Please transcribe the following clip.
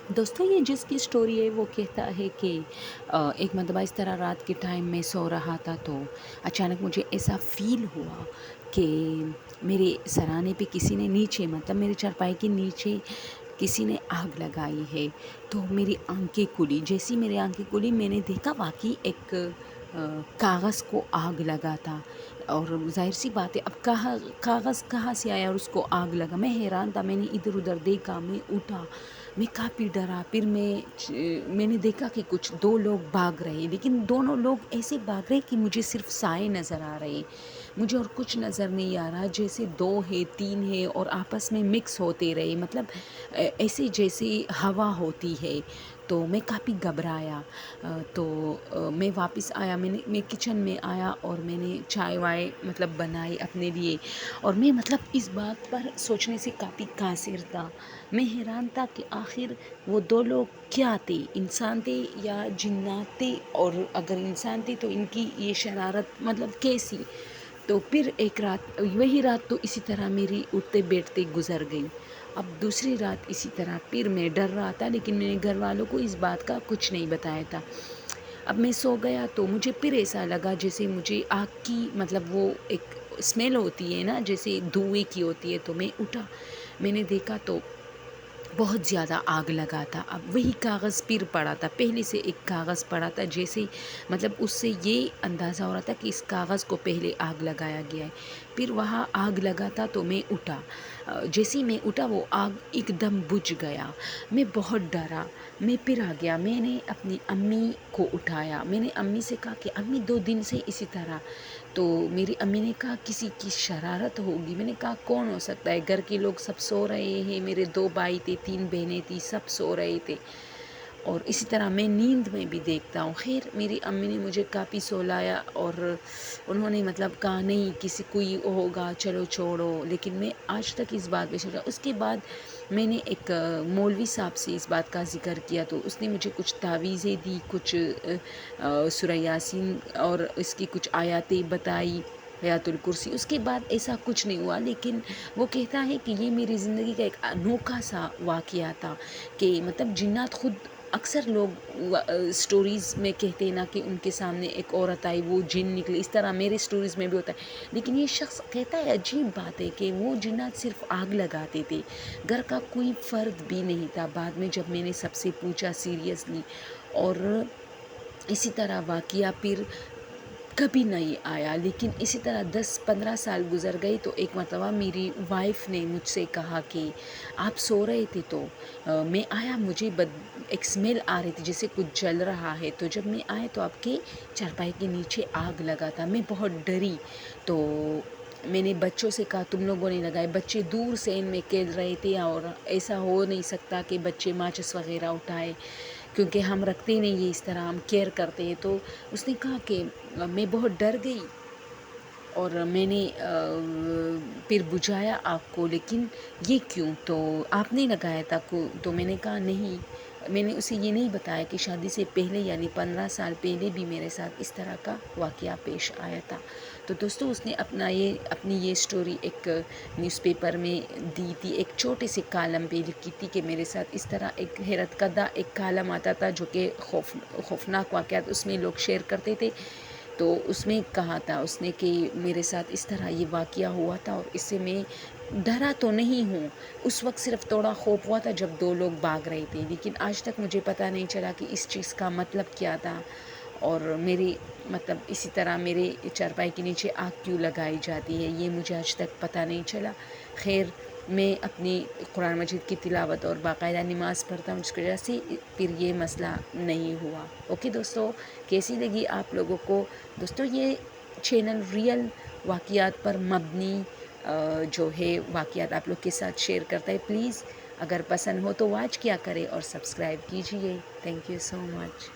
دوستوں یہ جس کی سٹوری ہے وہ کہتا ہے کہ ایک مرتبہ اس طرح رات کے ٹائم میں سو رہا تھا تو اچانک مجھے ایسا فیل ہوا کہ میرے سرانے پہ کسی نے نیچے مطلب میرے چارپائی کے نیچے کسی نے آگ لگائی ہے۔ تو میری آنکھیں کھلی، جیسی میری آنکھیں کھلی میں نے دیکھا واقعی ایک کاغذ کو آگ لگا تھا، اور ظاہر سی بات ہے اب کاغذ کہاں سے آیا اور اس کو آگ لگا۔ میں حیران تھا، میں نے ادھر ادھر دیکھا، میں اٹھا، میں کافی ڈرا۔ پھر میں نے دیکھا کہ کچھ دو لوگ بھاگ رہے، لیکن دونوں لوگ ایسے بھاگ رہے کہ مجھے صرف سائے نظر آ رہے، مجھے اور کچھ نظر نہیں آ رہا، جیسے دو ہے تین ہے اور آپس میں مکس ہوتے رہے، مطلب ایسے جیسے ہوا ہوتی ہے۔ تو میں کافی گھبرایا، تو میں واپس آیا، میں کچن میں آیا اور میں نے چائے وائے مطلب بنائی اپنے لیے، اور میں مطلب اس بات پر سوچنے سے کافی قاصر تھا۔ میں حیران تھا کہ آخر وہ دو لوگ کیا تھے، انسان تھے یا جنات تھے، اور اگر انسان تھے تو ان کی یہ شرارت مطلب کیسی۔ تو پھر ایک رات، وہی رات تو اسی طرح میری اٹھتے بیٹھتے گزر گئی۔ اب دوسری رات اسی طرح، پھر میں ڈر رہا تھا لیکن میں نے گھر والوں کو اس بات کا کچھ نہیں بتایا تھا۔ اب میں سو گیا تو مجھے پھر ایسا لگا جیسے مجھے آگ کی مطلب وہ ایک اسمیل ہوتی ہے نا، جیسے دھوئیں کی ہوتی ہے۔ تو میں اٹھا، میں نے دیکھا تو بہت زیادہ آگ لگا تھا۔ اب وہی کاغذ پھر پڑا تھا، پہلے سے ایک کاغذ پڑا تھا، جیسے مطلب اس سے یہ اندازہ ہو رہا تھا کہ اس کاغذ کو پہلے آگ لگایا گیا ہے۔ پھر وہاں آگ لگا تھا تو میں اٹھا، جیسے ہی میں اٹھا وہ آگ ایک دم بجھ گیا۔ میں بہت ڈرا، میں پھر آ گیا، میں نے اپنی امی کو اٹھایا، میں نے امی سے کہا کہ امی 2 دن سے اسی طرح۔ تو میری امی نے کہا کسی کی شرارت ہوگی۔ میں نے کہا کون ہو سکتا ہے، گھر کے لوگ سب سو رہے ہیں، میرے 2 بھائی تھے، 3 بہنیں تھیں، سب سو رہے تھے، اور اسی طرح میں نیند میں بھی دیکھتا ہوں۔ خیر میری امی نے مجھے کافی سولایا اور انہوں نے مطلب کہا نہیں کسی کوئی ہوگا، چلو چھوڑو، لیکن میں آج تک اس بات پہ سوچا۔ اس کے بعد میں نے ایک مولوی صاحب سے اس بات کا ذکر کیا تو اس نے مجھے کچھ تعویذیں دی، کچھ سورہ یاسین اور اس کی کچھ آیاتیں بتائی، آیات الکرسی۔ اس کے بعد ایسا کچھ نہیں ہوا، لیکن وہ کہتا ہے کہ یہ میری زندگی کا ایک انوکھا سا واقعہ تھا کہ مطلب جنات خود اکثر لوگ سٹوریز میں کہتے ہیں نا کہ ان کے سامنے ایک عورت آئی، وہ جن نکلے، اس طرح میرے سٹوریز میں بھی ہوتا ہے۔ لیکن یہ شخص کہتا ہے عجیب بات ہے کہ وہ جنات صرف آگ لگاتے تھے، گھر کا کوئی فرد بھی نہیں تھا۔ بعد میں جب میں نے سب سے پوچھا سیریسلی، اور اسی طرح واقعہ پھر کبھی نہیں آیا، لیکن اسی طرح 10-15 سال گزر گئے تو ایک مرتبہ میری وائف نے مجھ سے کہا کہ آپ سو رہے تھے تو میں آیا، مجھے ایک سمیل آ رہی تھی جیسے کچھ جل رہا ہے، تو جب میں آئے تو آپ کے چارپائی کے نیچے آگ لگا تھا۔ میں بہت ڈری، تو میں نے بچوں سے کہا تم لوگوں نے لگائے، بچے دور سے ان میں کھیل رہے تھے، اور ایسا ہو نہیں سکتا کہ بچے ماچس وغیرہ اٹھائے کیونکہ ہم رکھتے نہیں ہیں اس طرح، ہم کیئر کرتے ہیں۔ تو اس نے کہا کہ میں بہت ڈر گئی اور میں نے پھر بجھایا آگ کو، لیکن یہ کیوں، تو آپ نے لگایا تھا تو میں نے کہا نہیں، میں نے اسے یہ نہیں بتایا کہ شادی سے پہلے یعنی 15 سال پہلے بھی میرے ساتھ اس طرح کا واقعہ پیش آیا تھا۔ تو دوستو اس نے اپنی یہ سٹوری ایک نیوز پیپر میں دی تھی، ایک چھوٹے سے کالم پہ لکھی تھی کہ میرے ساتھ اس طرح ایک حیرت کردہ ایک کالم آتا تھا جو کہ خوفناک واقعات اس میں لوگ شیئر کرتے تھے۔ تو اس میں کہا تھا اس نے کہ میرے ساتھ اس طرح یہ واقعہ ہوا تھا، اور اس سے میں ڈرا تو نہیں ہوں، اس وقت صرف تھوڑا خوف ہوا تھا جب 2 لوگ بھاگ رہے تھے، لیکن آج تک مجھے پتہ نہیں چلا کہ اس چیز کا مطلب کیا تھا، اور میری مطلب اسی طرح میرے چارپائی کے نیچے آگ کیوں لگائی جاتی ہے یہ مجھے آج تک پتہ نہیں چلا۔ خیر میں اپنی قرآن مجید کی تلاوت اور باقاعدہ نماز پڑھتا ہوں، جس کی وجہ سے پھر یہ مسئلہ نہیں ہوا۔ اوکے دوستو، کیسی لگی آپ لوگوں کو؟ دوستو یہ چینل ریئل واقعات پر مبنی جو ہے واقعات آپ لوگ کے ساتھ شیئر کرتا ہے۔ پلیز اگر پسند ہو تو واچ کیا کرے اور سبسکرائب کیجئے۔ Thank you so much.